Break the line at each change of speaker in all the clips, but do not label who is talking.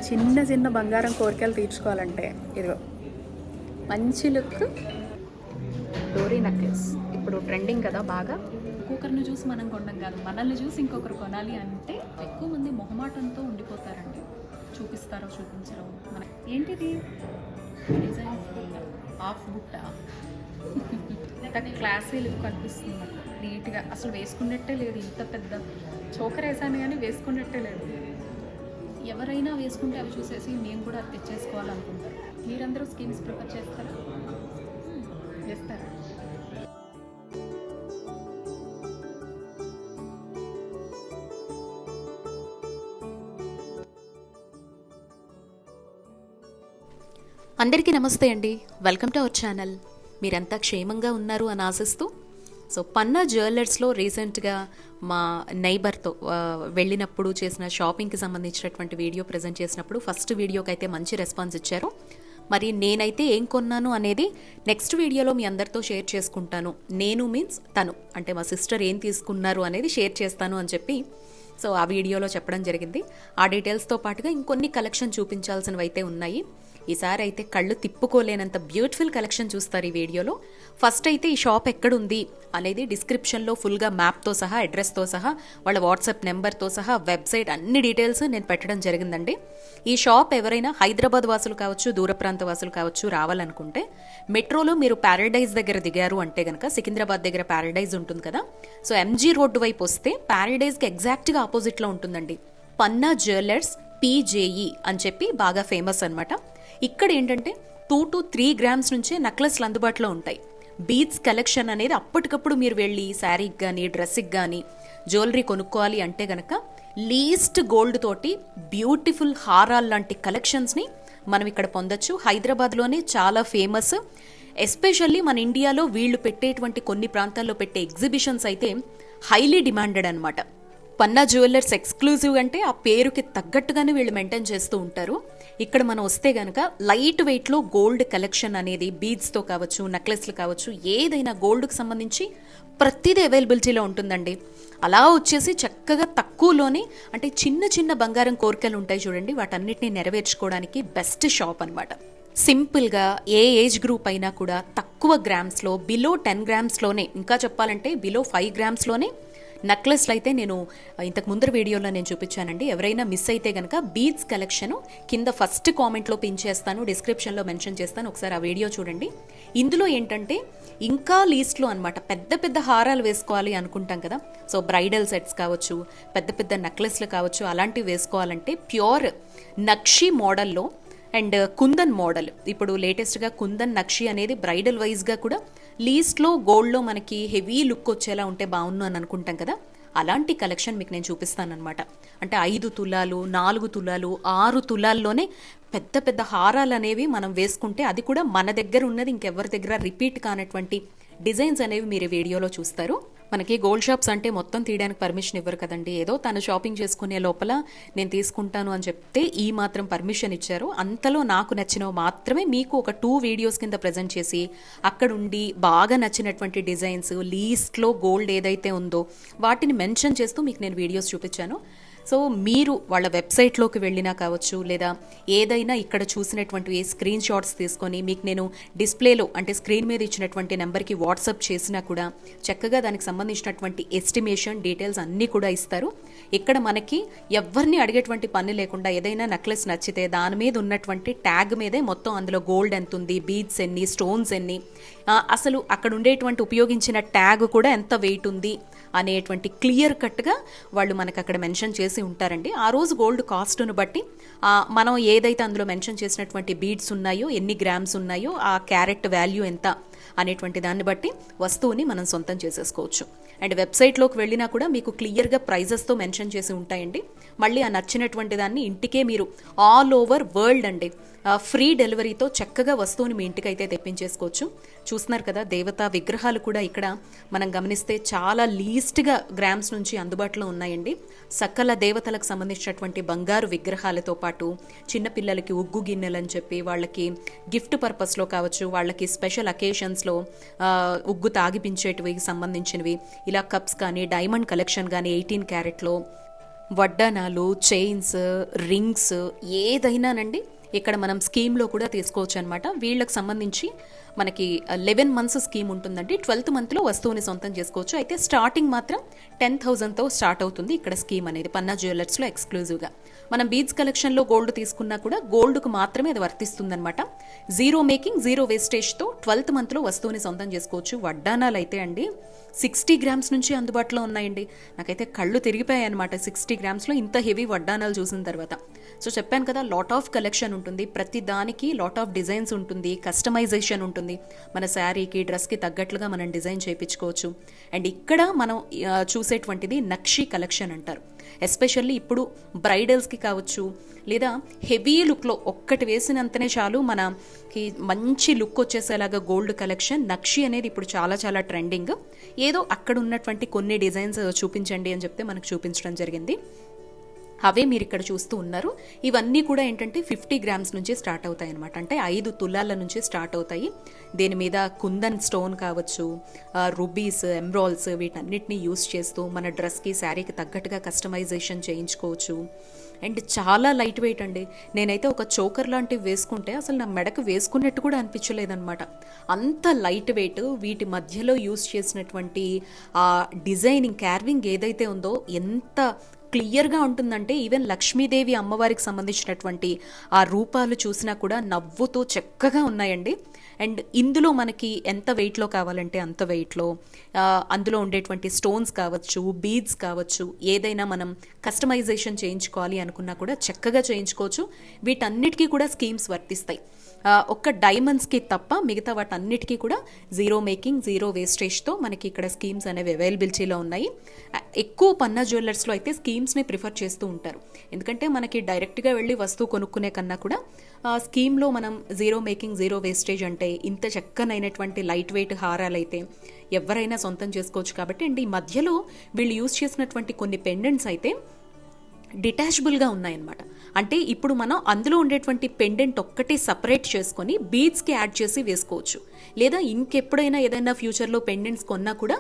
చిన్న చిన్న బంగారం కోరికలు తీర్చుకోవాలంటే ఇదిగో మంచి లుక్ డోరీ నెక్లెస్ ఇప్పుడు ట్రెండింగ్ కదా బాగా. ఇంకొకరిని చూసి మనం కొనడం కాదు, మనల్ని చూసి ఇంకొకరు కొనాలి అంటే ఎక్కువ మంది మొహమాటంతో ఉండిపోతారండి. చూపిస్తారో చూపించరో మన ఏంటిది డిజైన్ హాఫ్ బుట్ట ఇంత క్లాసీ లుక్ కనిపిస్తుంది నాకు నీట్గా. అసలు వేసుకున్నట్టే లేదు, ఇంత పెద్ద చోకర్ వేసాను కానీ వేసుకున్నట్టే లేదు. ఎవరైనా వేసుకుంటే అవి చూసేసి నేను కూడా అది తెచ్చేసుకోవాలనుకుంటారు. మీరందరూ స్కీమ్స్ ప్రిఫర్ చేస్తారా? చేస్తారా?
అందరికీ నమస్తే అండి, వెల్కమ్ టు అవర్ ఛానల్. మీరంతా క్షేమంగా ఉన్నారు అని ఆశిస్తూ, సో పన్నా జ్యువెలర్స్లో రీసెంట్గా మా నైబర్తో వెళ్ళినప్పుడు చేసిన షాపింగ్కి సంబంధించినటువంటి వీడియో ప్రజెంట్ చేసినప్పుడు ఫస్ట్ వీడియోకి అయితే మంచి రెస్పాన్స్ ఇచ్చారు. మరి నేనైతే ఏం కొన్నాను అనేది నెక్స్ట్ వీడియోలో మీ అందరితో షేర్ చేసుకుంటాను. నేను మీన్స్ తను అంటే మా సిస్టర్ ఏం తీసుకున్నారు అనేది షేర్ చేస్తాను అని చెప్పి సో ఆ వీడియోలో చెప్పడం జరిగింది. ఆ డీటెయిల్స్తో పాటుగా ఇంకొన్ని కలెక్షన్ చూపించాల్సినవి అయితే ఉన్నాయి. ఈసారి అయితే కళ్ళు తిప్పుకోలేనంత బ్యూటిఫుల్ కలెక్షన్ చూస్తారు ఈ వీడియోలో. ఫస్ట్ అయితే ఈ షాప్ ఎక్కడుంది అనేది డిస్క్రిప్షన్లో ఫుల్గా మ్యాప్తో సహా, అడ్రస్తో సహా, వాళ్ళ వాట్సాప్ నెంబర్తో సహా, వెబ్సైట్ అన్ని డీటెయిల్స్ నేను పెట్టడం జరిగిందండి. ఈ షాప్ ఎవరైనా హైదరాబాద్ వాసులు కావచ్చు, దూర ప్రాంత వాసులు కావచ్చు రావాలనుకుంటే మెట్రోలో మీరు ప్యారడైజ్ దగ్గర దిగారు అంటే కనుక సికింద్రాబాద్ దగ్గర ప్యారడైజ్ ఉంటుంది కదా, సో ఎంజీ రోడ్డు వైపు వస్తే ప్యారడైజ్కి ఎగ్జాక్ట్గా ఆపోజిట్లో ఉంటుందండి పన్నా జ్యువెలర్స్ పీజేఈ అని చెప్పి బాగా ఫేమస్ అనమాట. ఇక్కడ ఏంటంటే 2 to 3 grams నుంచే నెక్లెస్లు అందుబాటులో ఉంటాయి. బీడ్స్ కలెక్షన్ అనేది అప్పటికప్పుడు మీరు వెళ్ళి శారీకి కానీ డ్రెస్కి కానీ జ్యువెలరీ కొనుక్కోవాలి అంటే గనక లీస్ట్ గోల్డ్ తోటి బ్యూటిఫుల్ హారాల్ లాంటి కలెక్షన్స్ని మనం ఇక్కడ పొందొచ్చు. హైదరాబాద్లోనే చాలా ఫేమస్. ఎస్పెషల్లీ మన ఇండియాలో వీళ్ళు పెట్టేటువంటి కొన్ని ప్రాంతాల్లో పెట్టే ఎగ్జిబిషన్స్ అయితే హైలీ డిమాండెడ్ అనమాట. పన్నా జ్యువెలర్స్ ఎక్స్క్లూజివ్ అంటే ఆ పేరుకి తగ్గట్టుగానే వీళ్ళు మెయింటైన్ చేస్తూ ఉంటారు. ఇక్కడ మనం వస్తే గనక లైట్ వెయిట్లో గోల్డ్ కలెక్షన్ అనేది బీడ్స్తో కావచ్చు, నెక్లెస్లు కావచ్చు, ఏదైనా గోల్డ్కి సంబంధించి ప్రతిదీ అవైలబిలిటీలో ఉంటుందండి. అలా వచ్చేసి చక్కగా తక్కువలోనే అంటే చిన్న చిన్న బంగారం కోరికలు ఉంటాయి చూడండి, వాటన్నిటిని నెరవేర్చుకోవడానికి బెస్ట్ షాప్ అనమాట. సింపుల్గా ఏ ఏజ్ గ్రూప్ అయినా కూడా తక్కువ గ్రామ్స్లో, బిలో 10 grams ఇంకా చెప్పాలంటే బిలో 5 grams నెక్లెస్లు అయితే నేను ఇంతకు ముందర వీడియోలో నేను చూపించానండి. ఎవరైనా మిస్ అయితే కనుక బీడ్స్ కలెక్షన్ కింద ఫస్ట్ కామెంట్లో పిన్ చేస్తాను, డిస్క్రిప్షన్లో మెన్షన్ చేస్తాను, ఒకసారి ఆ వీడియో చూడండి. ఇందులో ఏంటంటే ఇంకా లీస్ట్లో అనమాట పెద్ద పెద్ద హారాలు వేసుకోవాలి అనుకుంటాం కదా, సో బ్రైడల్ సెట్స్ కావచ్చు, పెద్ద పెద్ద నెక్లెస్లు కావచ్చు, అలాంటివి వేసుకోవాలంటే ప్యూర్ నక్షి మోడల్లో అండ్ కుందన్ మోడల్, ఇప్పుడు లేటెస్ట్గా కుందన్ నక్షి అనేది బ్రైడల్ వైజ్గా కూడా లీస్ట్లో గోల్డ్లో మనకి హెవీ లుక్ వచ్చేలా ఉంటే బాగుండు అని అనుకుంటాం కదా, అలాంటి కలెక్షన్ మీకు నేను చూపిస్తానమాట. అంటే 5 తులాలు, 4 తులాలు, 6 తులాల్లోనే పెద్ద పెద్ద హారాలు అనేవి మనం వేసుకుంటే అది కూడా మన దగ్గర ఉన్నది ఇంకెవరి దగ్గర రిపీట్ కానటువంటి డిజైన్స్ అనేవి మీరు వీడియోలో చూస్తారు. మనకి గోల్డ్ షాప్స్ అంటే మొత్తం తీయడానికి పర్మిషన్ ఇవ్వరు కదండి. ఏదో తను షాపింగ్ చేసుకునే లోపల నేను తీసుకుంటాను అని చెప్తే ఈ మాత్రం పర్మిషన్ ఇచ్చారు. అంతలో నాకు నచ్చినవి మాత్రమే మీకు ఒక 2 వీడియోస్ కింద ప్రజెంట్ చేసి అక్కడుండి బాగా నచ్చినటువంటి డిజైన్స్ లీస్ట్లో గోల్డ్ ఏదైతే ఉందో వాటిని మెన్షన్ చేస్తూ మీకు నేను వీడియోస్ చూపించాను. సో మీరు వాళ్ళ వెబ్సైట్లోకి వెళ్ళినా కావచ్చు, లేదా ఏదైనా ఇక్కడ చూసినటువంటి స్క్రీన్ షాట్స్ తీసుకొని మీకు నేను డిస్ప్లేలో అంటే స్క్రీన్ మీద ఇచ్చినటువంటి నెంబర్కి వాట్సాప్ చేసినా కూడా చక్కగా దానికి సంబంధించినటువంటి ఎస్టిమేషన్ డీటెయిల్స్ అన్నీ కూడా ఇస్తారు. ఇక్కడ మనకి ఎవరిని అడిగేటువంటి పని లేకుండా ఏదైనా నెక్లెస్ నచ్చితే దాని మీద ఉన్నటువంటి ట్యాగ్ మీదే మొత్తం అందులో గోల్డ్ ఎంత ఉంది, బీడ్స్ ఎన్ని, స్టోన్స్ ఎన్ని, అసలు అక్కడ ఉండేటువంటి ఉపయోగించిన ట్యాగ్ కూడా ఎంత వెయిట్ ఉంది అనేటువంటి క్లియర్ కట్గా వాళ్ళు మనకు అక్కడ మెన్షన్ చేసి ఉంటారండి. ఆ రోజు గోల్డ్ కాస్ట్ను బట్టి మనం ఏదైతే అందులో మెన్షన్ చేసినటువంటి బీడ్స్ ఉన్నాయో, ఎన్ని గ్రామ్స్ ఉన్నాయో, ఆ క్యారెట్ వాల్యూ ఎంత అనేటువంటి దాన్ని బట్టి వస్తువుని మనం సొంతం చేసేసుకోవచ్చు. అండ్ వెబ్సైట్లోకి వెళ్ళినా కూడా మీకు క్లియర్గా ప్రైజెస్తో మెన్షన్ చేసి ఉంటాయండి. మళ్ళీ ఆ నచ్చినటువంటి దాన్ని ఇంటికే మీరు ఆల్ ఓవర్ వరల్డ్ అండి ఫ్రీ డెలివరీతో చక్కగా వస్తువుని మీ ఇంటికైతే తెప్పించేసుకోవచ్చు. చూస్తున్నారు కదా, దేవతా విగ్రహాలు కూడా ఇక్కడ మనం గమనిస్తే చాలా లీస్ట్గా గ్రామ్స్ నుంచి అందుబాటులో ఉన్నాయండి. సకల దేవతలకు సంబంధించినటువంటి బంగారు విగ్రహాలతో పాటు చిన్నపిల్లలకి ఉగ్గు గిన్నెలు అని చెప్పి వాళ్ళకి గిఫ్ట్ పర్పస్లో కావచ్చు, వాళ్ళకి స్పెషల్ అకేషన్స్లో ఉగ్గు తాగిపించేటివి సంబంధించినవి, ఇలా కప్స్ కానీ, డైమండ్ కలెక్షన్ కానీ 18 క్యారెట్లో వడ్డానాలు, చైన్స్, రింగ్స్ ఏదైనానండి ఇక్కడ మనం స్కీమ్లో కూడా తీసుకోవచ్చు అనమాట. వీళ్ళకి సంబంధించి మనకి 11 months స్కీమ్ ఉంటుందండి. 12th monthలో వస్తువుని సొంతం చేసుకోవచ్చు. అయితే స్టార్టింగ్ మాత్రం 10,000తో స్టార్ట్ అవుతుంది ఇక్కడ స్కీమ్ అనేది పన్నా జ్యువెలర్స్లో ఎక్స్క్లూజివ్గా. మనం బీడ్స్ కలెక్షన్లో గోల్డ్ తీసుకున్నా కూడా గోల్డ్కు మాత్రమే అది వర్తిస్తుందనమాట. జీరో మేకింగ్, జీరో వేస్టేజ్తో 12th monthలో వస్తువుని సొంతం చేసుకోవచ్చు. వడ్డానాలు అయితే అండి 60 grams నుంచి అందుబాటులో ఉన్నాయండి. నాకైతే కళ్ళు తిరిగిపోయాయి అనమాట 60 grams ఇంత హెవీ వడ్డానాలు చూసిన తర్వాత. సో చెప్పాను కదా, లాట్ ఆఫ్ కలెక్షన్ ఉంటుంది, ప్రతి దానికి లాట్ ఆఫ్ డిజైన్స్ ఉంటుంది, కస్టమైజేషన్ ఉంటుంది. మన శారీకి, డ్రెస్కి తగ్గట్లుగా మనం డిజైన్ చేయించుకోవచ్చు. అండ్ ఇక్కడ మనం చూసేటువంటిది నక్షి కలెక్షన్ అంటారు. ఎస్పెషల్లీ ఇప్పుడు బ్రైడల్స్కి కావచ్చు, లేదా హెవీ లుక్లో ఒక్కటి వేసినంతనే చాలు మనకి మంచి లుక్ వచ్చేసేలాగా గోల్డ్ కలెక్షన్ నక్షి అనేది ఇప్పుడు చాలా చాలా ట్రెండింగ్. ఏదో అక్కడ ఉన్నటువంటి కొన్ని డిజైన్స్ చూపించండి అని చెప్తే మనకు చూపించడం జరిగింది. అవే మీరు ఇక్కడ చూస్తూ ఉన్నారు. ఇవన్నీ కూడా ఏంటంటే 50 grams నుంచి స్టార్ట్ అవుతాయి అనమాట. అంటే 5 తులాల నుంచి స్టార్ట్ అవుతాయి. దీని మీద కుందన్ స్టోన్ కావచ్చు, రుబీస్, ఎమ్రాల్స్ వీటన్నిటిని యూస్ చేస్తూ మన డ్రెస్కి, శారీకి తగ్గట్టుగా కస్టమైజేషన్ చేయించుకోవచ్చు. అండ్ చాలా లైట్ వెయిట్ అండి. నేనైతే ఒక చోకర్ లాంటివి వేసుకుంటే అసలు నా మెడకు వేసుకున్నట్టు కూడా అనిపించలేదన్నమాట. అంత లైట్ వెయిట్. వీటి మధ్యలో యూస్ చేసినటువంటి ఆ డిజైనింగ్, క్యార్వింగ్ ఏదైతే ఉందో ఎంత క్లియర్గా ఉంటుందంటే ఈవెన్ లక్ష్మీదేవి అమ్మవారికి సంబంధించినటువంటి ఆ రూపాలు చూసినా కూడా నవ్వుతూ చక్కగా ఉన్నాయండి. అండ్ ఇందులో మనకి ఎంత వెయిట్లో కావాలంటే అంత వెయిట్లో, అందులో ఉండేటువంటి స్టోన్స్ కావచ్చు, బీడ్స్ కావచ్చు, ఏదైనా మనం కస్టమైజేషన్ చేయించుకోవాలి అనుకున్నా కూడా చక్కగా చేయించుకోవచ్చు. వీటన్నిటికీ కూడా స్కీమ్స్ వర్తిస్తాయి. ఒక్క డైమండ్స్కి తప్ప మిగతా వాటన్నిటికీ కూడా జీరో మేకింగ్, జీరో వేస్టేజ్తో మనకి ఇక్కడ స్కీమ్స్ అనేవి అవైలబిలిటీలో ఉన్నాయి. ఎక్కువ పన్నా జ్యువెలర్స్లో అయితే స్కీమ్స్ని ప్రిఫర్ చేస్తూ ఉంటారు. ఎందుకంటే మనకి డైరెక్ట్గా వెళ్ళి వస్తువు కొనుక్కునే కన్నా కూడా స్కీమ్లో మనం జీరో మేకింగ్, జీరో వేస్టేజ్ అంటే ఇంత చక్కనైనటువంటి లైట్ వెయిట్ హారాలైతే ఎవరైనా సొంతం చేసుకోవచ్చు కాబట్టి. అండ్ ఈ మధ్యలో వీళ్ళు యూజ్ చేసినటువంటి కొన్ని పెండెంట్స్ అయితే డిటాచబుల్గా ఉన్నాయన్నమాట. అంటే ఇప్పుడు మనం అందులో ఉండేటువంటి పెండెంట్ ఒక్కటి సపరేట్ చేసుకొని బీడ్స్కి యాడ్ చేసి వేసుకోవచ్చు. లేదా ఇంకెప్పుడైనా ఏదైనా ఫ్యూచర్లో పెండెంట్స్ కొన్నా కూడా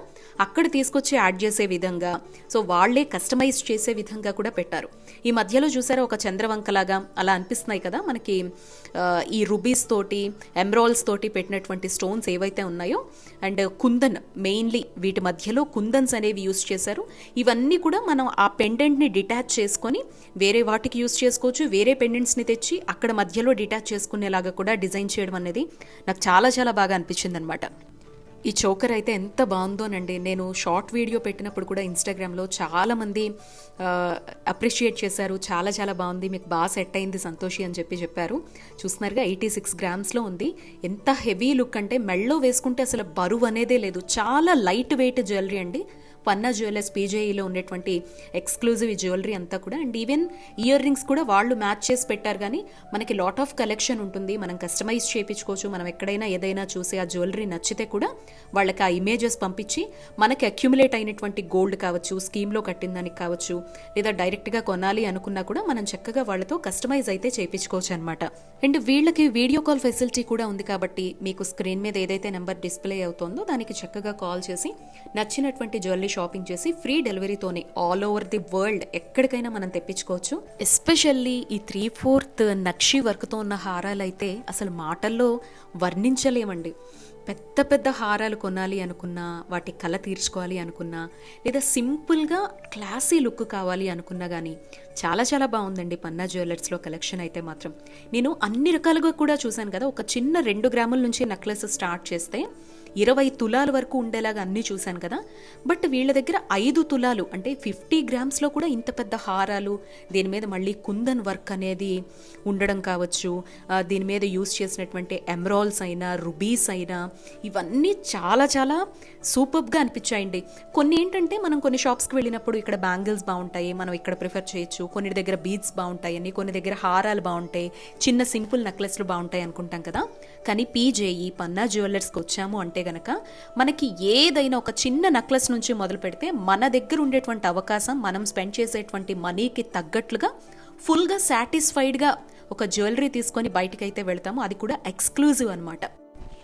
అక్కడ తీసుకొచ్చి యాడ్ చేసే విధంగా, సో వాళ్లే కస్టమైజ్ చేసే విధంగా కూడా పెట్టారు. ఈ మధ్యలో చూసారా ఒక చంద్రవంకలాగా అలా అనిపిస్తున్నాయి కదా మనకి ఈ రుబీస్ తోటి, ఎమ్రాల్స్ తోటి పెట్టినటువంటి స్టోన్స్ ఏవైతే ఉన్నాయో. అండ్ కుందన్, మెయిన్లీ వీటి మధ్యలో కుందన్స్ అనేవి యూస్ చేశారు. ఇవన్నీ కూడా మనం ఆ పెండెంట్ని డిటాచ్ చేసుకొని వేరే వాటికి యూస్ చేసుకోవచ్చు. వేరే పెండెంట్స్ని తెచ్చి అక్కడ మధ్యలో డిటాచ్ చేసుకునేలాగా కూడా డిజైన్ చేయడం అనేది నాకు చాలా చాలా బాగా అనిపించింది అనమాట. ఈ చోకర్ అయితే ఎంత బాగుందోనండి. నేను షార్ట్ వీడియో పెట్టినప్పుడు కూడా ఇన్స్టాగ్రామ్లో చాలామంది అప్రిషియేట్ చేశారు. చాలా చాలా బాగుంది, మీకు బాగా సెట్ అయింది సంతోషి అని చెప్పారు. చూస్తున్నారుగా 86 grams ఉంది. ఎంత హెవీ లుక్ అంటే మెళ్ళో వేసుకుంటే అసలు బరువు అనేదే లేదు. చాలా లైట్ వెయిట్ జ్యువెలరీ అండి. పన్నా జ్యువెలర్స్ పీజేఈలో ఉండేటువంటి ఎక్స్క్లూజివ్ జ్యువెలరీ అంతా కూడా. అండ్ ఈవెన్ ఇయర్ రింగ్స్ కూడా వాళ్ళు మ్యాచ్ చేసి పెట్టారు. కానీ మనకి లాట్ ఆఫ్ కలెక్షన్ ఉంటుంది, మనం కస్టమైజ్ చేయించుకోవచ్చు. మనం ఎక్కడైనా ఏదైనా చూసి ఆ జ్యువెలరీ నచ్చితే కూడా వాళ్ళకి ఆ ఇమేజెస్ పంపించి మనకి అక్యుములేట్ అయినటువంటి గోల్డ్ కావచ్చు, స్కీమ్లో కట్టిన దానికి కావచ్చు, లేదా డైరెక్ట్గా కొనాలి అనుకున్నా కూడా మనం చక్కగా వాళ్ళతో కస్టమైజ్ అయితే చేయించుకోవచ్చు అనమాట. అండ్ వీళ్ళకి వీడియో కాల్ ఫెసిలిటీ కూడా ఉంది కాబట్టి మీకు స్క్రీన్ మీద ఏదైతే నెంబర్ డిస్ప్లే అవుతుందో దానికి చక్కగా కాల్ చేసి నచ్చినటువంటి జ్యువెలరీ షాపింగ్ చేసి ఫ్రీ డెలివరీతోనే ఆల్ ఓవర్ ది వరల్డ్ ఎక్కడికైనా మనం తెప్పించుకోవచ్చు. ఎస్పెషల్లీ ఈ 3/4 నక్షి వర్క్తో ఉన్న హారాలు అయితే అసలు మాటల్లో వర్ణించలేమండి. పెద్ద పెద్ద హారాలు కొనాలి అనుకున్నా, వాటి కళ తీర్చుకోవాలి అనుకున్నా, లేదా సింపుల్గా క్లాసీ లుక్ కావాలి అనుకున్నా కానీ చాలా చాలా బాగుందండి పన్నా జ్యువెలర్స్లో కలెక్షన్ అయితే మాత్రం. నేను అన్ని రకాలుగా కూడా చూశాను కదా. ఒక చిన్న 2 గ్రాముల నుంచి నెక్లెస్ స్టార్ట్ చేస్తే 20 తులాల వరకు ఉండేలాగా అన్నీ చూశాను కదా. బట్ వీళ్ళ దగ్గర 5 తులాలు అంటే 50 grams కూడా ఇంత పెద్ద హారాలు, దీని మీద మళ్ళీ కుందన్ వర్క్ అనేది ఉండడం కావచ్చు, దీని మీద యూస్ చేసినటువంటి ఎమరాల్స్ అయినా, రుబీస్ అయినా, ఇవన్నీ చాలా చాలా సూపర్గా అనిపించాయండి. కొన్ని ఏంటంటే మనం కొన్ని షాప్స్కి వెళ్ళినప్పుడు ఇక్కడ బ్యాంగిల్స్ బాగుంటాయి, మనం ఇక్కడ ప్రిఫర్ చేయొచ్చు. కొన్ని దగ్గర బీడ్స్ బాగుంటాయని, కొన్ని దగ్గర హారాలు బాగుంటాయి, చిన్న సింపుల్ నెక్లెస్లు బాగుంటాయి అనుకుంటాం కదా. కానీ పీజేఈ పన్నా జ్యువెలర్స్కి వచ్చాము అంటే గనక మనకి ఏదైనా ఒక చిన్న నెక్లెస్ నుంచి మొదలు పెడితే మన దగ్గర ఉండేటువంటి అవకాశం, మనం స్పెండ్ చేసేటువంటి మనీకి తగ్గట్లుగా ఫుల్గా సాటిస్ఫైడ్గా ఒక జ్యువెలరీ తీసుకొని బయటకైతే వెళ్తాము. అది కూడా ఎక్స్క్లూజివ్ అనమాట.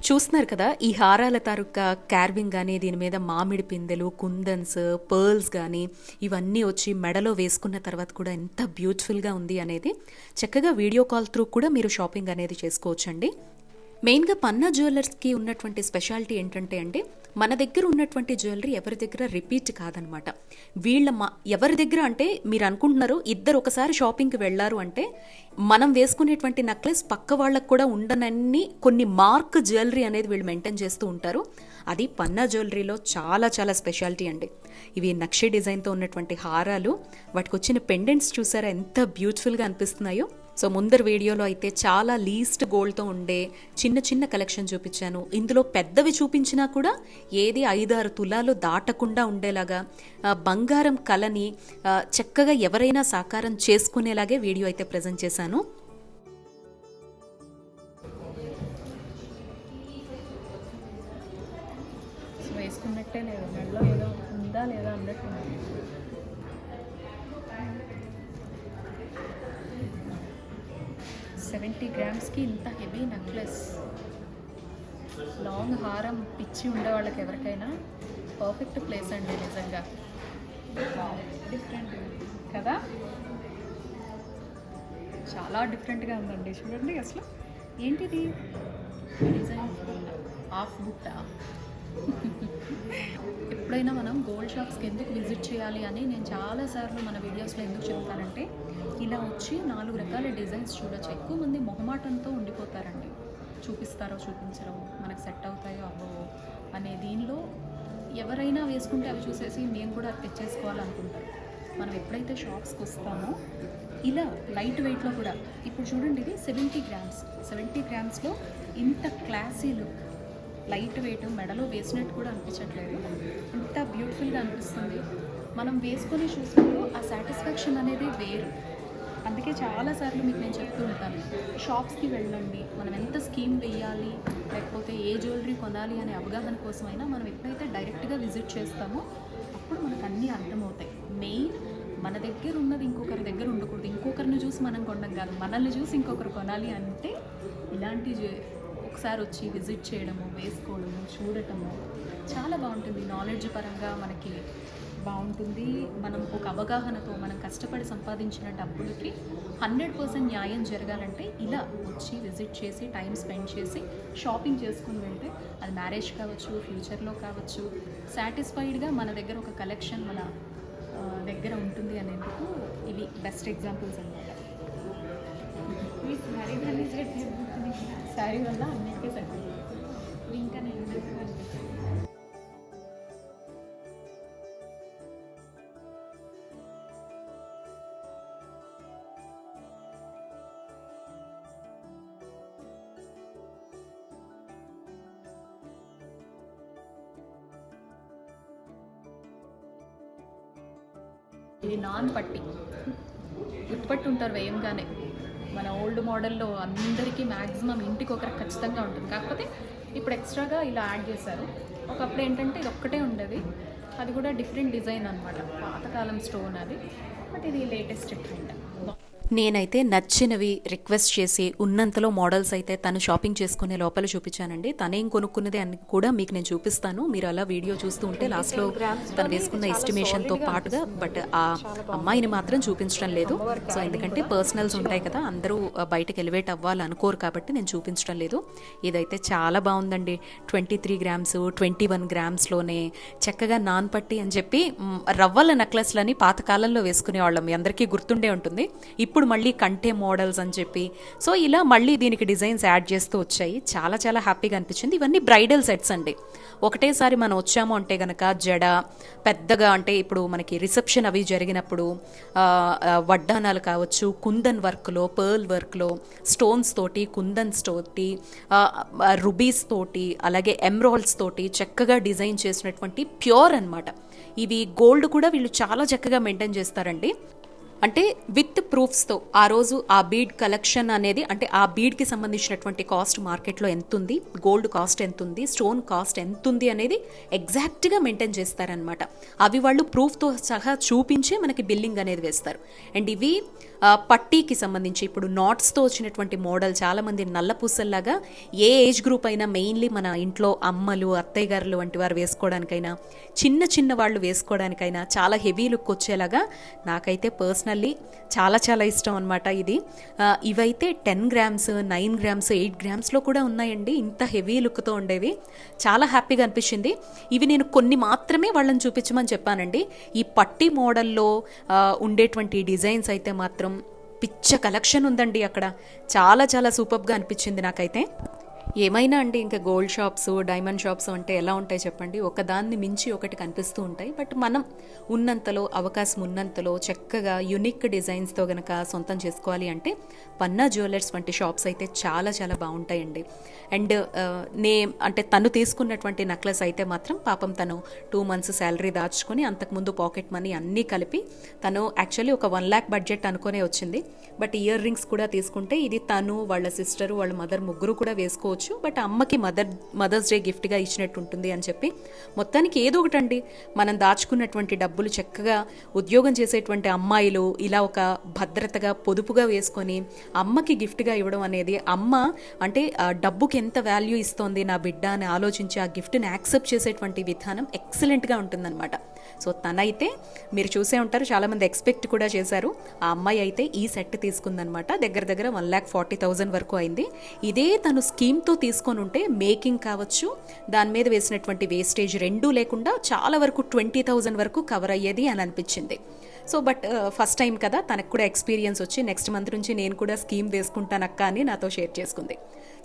చూస్తున్నారు కదా ఈ హారాల తాలూకా కార్వింగ్ కానీ దీని మీద మామిడి పిందెలు, కుందన్స్, పర్ల్స్ కానీ ఇవన్నీ వచ్చి మెడలో వేసుకున్న తర్వాత కూడా ఎంత బ్యూటిఫుల్గా ఉంది అనేది చక్కగా వీడియో కాల్ త్రూ కూడా మీరు షాపింగ్ అనేది చేసుకోవచ్చండి. మెయిన్గా పన్నా జ్యువెలర్స్కి ఉన్నటువంటి స్పెషాలిటీ ఏంటంటే అండి, మన దగ్గర ఉన్నటువంటి జ్యువెలరీ ఎవరి దగ్గర రిపీట్ కాదనమాట. ఎవరి దగ్గర అంటే మీరు అనుకుంటున్నారు ఇద్దరు ఒకసారి షాపింగ్కి వెళ్ళారు అంటే మనం వేసుకునేటువంటి నెక్లెస్ పక్క వాళ్ళకు కూడా ఉండనన్ని కొన్ని మార్క్ జ్యువెలరీ అనేది వీళ్ళు మెయింటైన్ చేస్తూ ఉంటారు. అది పన్నా జ్యువెలరీలో చాలా చాలా స్పెషాలిటీ అండి. ఇవి నక్షి డిజైన్తో ఉన్నటువంటి హారాలు, వాటికి వచ్చిన పెండెంట్స్ చూసారా ఎంత బ్యూటిఫుల్గా అనిపిస్తున్నాయో. సో ముందర వీడియోలో అయితే చాలా లీస్ట్ గోల్డ్తో ఉండే చిన్న చిన్న కలెక్షన్ చూపించాను. ఇందులో పెద్దవి చూపించినా కూడా ఏది 5-6 తులాలు దాటకుండా ఉండేలాగా బంగారం కళని చక్కగా ఎవరైనా సాకారం చేసుకునేలాగే వీడియో అయితే ప్రజెంట్ చేశాను.
వేసుకున్నట్టే లేదు, మెడలో ఏదో ఉందా లేదా అన్నట్టు. 70 గ్రామ్స్కి ఇంత హెవీ నెక్లెస్, లాంగ్ హారం పిచ్చి ఉండే వాళ్ళకి ఎవరికైనా పర్ఫెక్ట్ ప్లేస్ అండి నిజంగా. డిఫరెంట్ కదా, చాలా డిఫరెంట్గా ఉందండి. చూడండి అసలు ఏంటిది డిజైన్, హాఫ్ బుట్ట. ఎప్పుడైనా మనం గోల్డ్ షాప్స్కి ఎందుకు విజిట్ చేయాలి అని నేను చాలాసార్లు మన వీడియోస్లో ఎందుకు చెప్తానంటే, ఇలా వచ్చి 4 రకాల డిజైన్స్ చూడొచ్చు. ఎక్కువ మంది మొహమాటంతో ఉండిపోతారండి, చూపిస్తారో చూపించరో, మనకు సెట్ అవుతాయో అవ్వవో అనే దీనిలో ఎవరైనా వేసుకుంటే అవి చూసేసి మేము కూడా తెచ్చేసుకోవాలనుకుంటారు. మనం ఎప్పుడైతే షాప్స్కి వస్తామో ఇలా లైట్ వెయిట్లో కూడా, ఇప్పుడు చూడండి ఇది 70 గ్రామ్స్లో ఇంత క్లాసీ లుక్, లైట్ వెయిట్, మెడలో వేసినట్టు కూడా అనిపించట్లేదు, ఇంత బ్యూటిఫుల్గా అనిపిస్తుంది. మనం వేసుకొని చూసుకుంటూ ఆ సాటిస్ఫాక్షన్ అనేది వేరు. అందుకే చాలాసార్లు మీకు నేను చెప్తూ ఉంటాను, షాప్స్కి వెళ్ళండి. మనం ఎంత స్కీమ్ వేయాలి, లేకపోతే ఏ జ్యువెలరీ కొనాలి అనే అవగాహన కోసమైనా మనం ఎప్పుడైతే డైరెక్ట్గా విజిట్ చేస్తామో అప్పుడు మనకు అన్నీ అర్థమవుతాయి. మెయిన్ మన దగ్గర ఉన్నది ఇంకొకరి దగ్గర ఉండకూడదు. ఇంకొకరిని చూసి మనం కొనడం కాదు, మనల్ని చూసి ఇంకొకరు కొనాలి అంటే ఇలాంటి ఒకసారి వచ్చి విజిట్ చేయడము, వేసుకోవడము, చూడటము చాలా బాగుంటుంది. నాలెడ్జ్ పరంగా మనకి బాగుంటుంది. మనం ఒక అవగాహనతో మనం కష్టపడి సంపాదించిన డబ్బులకి 100% న్యాయం జరగాలంటే ఇలా వచ్చి విజిట్ చేసి టైం స్పెండ్ చేసి షాపింగ్ చేసుకుని వెళ్తే, అది మ్యారేజ్ కావచ్చు, ఫ్యూచర్లో కావచ్చు, సాటిస్ఫైడ్గా మన దగ్గర ఒక కలెక్షన్ మన దగ్గర ఉంటుంది అనేందుకు ఇవి బెస్ట్ ఎగ్జాంపుల్స్ అన్నమాట. శారీ వల్ల అన్నిటికీ సెట్ ఇంకా నేను ఇది నాన్ పట్టి, గుర్తుపట్టి ఉంటారు వేయంగానే. మన ఓల్డ్ మోడల్లో అందరికీ మ్యాక్సిమం ఇంటికి ఒకరికి ఖచ్చితంగా ఉంటుంది. కాకపోతే ఇప్పుడు ఎక్స్ట్రాగా ఇలా యాడ్ చేశారు. ఒకప్పుడు ఏంటంటే ఇది ఒక్కటే ఉండేది, అది కూడా డిఫరెంట్ డిజైన్ అనమాట, పాతకాలం స్టోన్ అది. బట్ ఇది లేటెస్ట్ ట్రెండ్.
నేనైతే నచ్చినవి రిక్వెస్ట్ చేసి ఉన్నంతలో మోడల్స్ అయితే తను షాపింగ్ చేసుకునే లోపల చూపించానండి. తనేం కొనుక్కున్నది అని కూడా మీకు నేను చూపిస్తాను. మీరు అలా వీడియో చూస్తూ ఉంటే లాస్ట్లో తను వేసుకున్న ఎస్టిమేషన్తో పాటుగా, బట్ ఆ అమ్మాయిని మాత్రం చూపించడం లేదు. సో ఎందుకంటే పర్సనల్స్ ఉంటాయి కదా, అందరూ బయటకు ఎలివేట్ అవ్వాలనుకోరు కాబట్టి నేను చూపించడం లేదు. ఇదైతే చాలా బాగుందండి. 23 గ్రామ్స్ 21 గ్రామ్స్లోనే చక్కగా నాన్ పట్టి అని చెప్పి రవ్వల నెక్లెస్లని పాతకాలంలో వేసుకునే వాళ్ళం, మీ అందరికీ గుర్తుండే ఉంటుంది. ఇప్పుడు మళ్ళీ కంటే మోడల్స్ అని చెప్పి, సో ఇలా మళ్ళీ దీనికి డిజైన్స్ యాడ్ చేస్తూ వచ్చాయి. చాలా చాలా హ్యాపీగా అనిపించింది. ఇవన్నీ బ్రైడల్ సెట్స్ అండి. ఒకటేసారి మనం వచ్చాము అంటే కనుక జడ పెద్దగా, అంటే ఇప్పుడు మనకి రిసెప్షన్ అవి జరిగినప్పుడు వడ్డానాలు కావచ్చు, కుందన్ వర్క్లో, పర్ల్ వర్క్లో, స్టోన్స్ తోటి, కుందన్స్ తోటి, రుబీస్ తోటి, అలాగే ఎమ్రాల్డ్స్ తోటి చక్కగా డిజైన్ చేసినటువంటి ప్యూర్ అన్నమాట. ఇవి గోల్డ్ కూడా వీళ్ళు చాలా చక్కగా మెయింటైన్ చేస్తారండి. అంటే విత్ ప్రూఫ్స్తో ఆ రోజు ఆ బీడ్ కలెక్షన్ అనేది, అంటే ఆ బీడ్కి సంబంధించినటువంటి కాస్ట్ మార్కెట్లో ఎంత ఉంది, గోల్డ్ కాస్ట్ ఎంత ఉంది, స్టోన్ కాస్ట్ ఎంత ఉంది అనేది ఎగ్జాక్ట్గా మెయింటైన్ చేస్తారనమాట. అవి వాళ్ళు ప్రూఫ్తో సహా చూపించే మనకి బిల్లింగ్ అనేది వేస్తారు. అండ్ ఇవి పట్టీకి సంబంధించి ఇప్పుడు నాట్స్తో వచ్చినటువంటి మోడల్, చాలామంది నల్లపూసల్లాగా ఏ ఏజ్ గ్రూప్ అయినా, మెయిన్లీ మన ఇంట్లో అమ్మలు, అత్తయ్య గారులు వంటి వారు వేసుకోవడానికైనా, చిన్న చిన్న వాళ్ళు వేసుకోవడానికైనా చాలా హెవీ లుక్ వచ్చేలాగా నాకైతే పర్సనల్లీ చాలా చాలా ఇష్టం అనమాట ఇది. ఇవైతే 10 గ్రామ్స్, 9 గ్రామ్స్, 8 గ్రామ్స్లో కూడా ఉన్నాయండి. ఇంత హెవీ లుక్తో ఉండేవి, చాలా హ్యాపీగా అనిపించింది. ఇవి నేను కొన్ని మాత్రమే వాళ్ళని చూపించమని చెప్పానండి. ఈ పట్టి మోడల్లో ఉండేటువంటి డిజైన్స్ అయితే మాత్రం పిచ్చ కలెక్షన్ ఉందండి అక్కడ. చాలా చాలా సూపర్గా అనిపించింది నాకైతే. ఏమైనా అండి, ఇంకా గోల్డ్ షాప్స్, డైమండ్ షాప్స్ అంటే ఎలా ఉంటాయి చెప్పండి, ఒకదాన్ని మించి ఒకటి కనిపిస్తూ ఉంటాయి. బట్ మనం ఉన్నంతలో, అవకాశం ఉన్నంతలో చక్కగా యునిక్ డిజైన్స్తో గనక సొంతం చేసుకోవాలి అంటే పన్నా జ్యువెలర్స్ వంటి షాప్స్ అయితే చాలా చాలా బాగుంటాయండి. అండ్ అంటే తను తీసుకున్నటువంటి నెక్లెస్ అయితే మాత్రం పాపం తను 2 months శాలరీ దాచుకొని, అంతకుముందు పాకెట్ మనీ అన్నీ కలిపి తను యాక్చువల్లీ ఒక 1 lakh బడ్జెట్ అనుకునే వచ్చింది. బట్ ఇయర్ రింగ్స్ కూడా తీసుకుంటే ఇది తను, వాళ్ళ సిస్టరు, వాళ్ళ మదర్ ముగ్గురు కూడా వేసుకోవచ్చు. బట్ అమ్మకి మదర్స్ డే గిఫ్ట్గా ఇచ్చినట్టు ఉంటుంది అని చెప్పి మొత్తానికి ఏదో ఒకటండి, మనం దాచుకున్నటువంటి డబ్బులు చక్కగా ఉద్యోగం చేసేటువంటి అమ్మాయిలు ఇలా ఒక భద్రతగా పొదుపుగా వేసుకొని అమ్మకి గిఫ్ట్గా ఇవ్వడం అనేది, అమ్మ అంటే డబ్బుకి ఎంత వాల్యూ ఇస్తోంది నా బిడ్డ అని ఆలోచించి ఆ గిఫ్ట్ని యాక్సెప్ట్ చేసేటువంటి విధానం ఎక్సలెంట్గా ఉంటుందన్నమాట. సో తనైతే మీరు చూసే ఉంటారు, చాలామంది ఎక్స్పెక్ట్ కూడా చేశారు. ఆ అమ్మాయి అయితే ఈ సెట్ తీసుకుందనమాట. దగ్గర దగ్గర 1,40,000 వరకు అయింది. ఇదే తను స్కీమ్తో తీసుకొని ఉంటే మేకింగ్ కావచ్చు, దాని మీద వేసినటువంటి వేస్టేజ్ రెండూ లేకుండా చాలా వరకు 20,000 వరకు కవర్ అయ్యేది అని అనిపించింది. సో బట్ ఫస్ట్ టైం కదా, తనకు కూడా ఎక్స్పీరియన్స్ వచ్చి నెక్స్ట్ మంత్ నుంచి నేను కూడా స్కీమ్ వేసుకుంటానక్క అని నాతో షేర్ చేసుకుంది.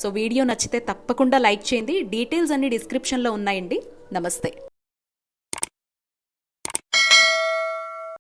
సో వీడియో నచ్చితే తప్పకుండా లైక్ చేయండి. డీటెయిల్స్ అన్ని డిస్క్రిప్షన్లో ఉన్నాయండి. నమస్తే.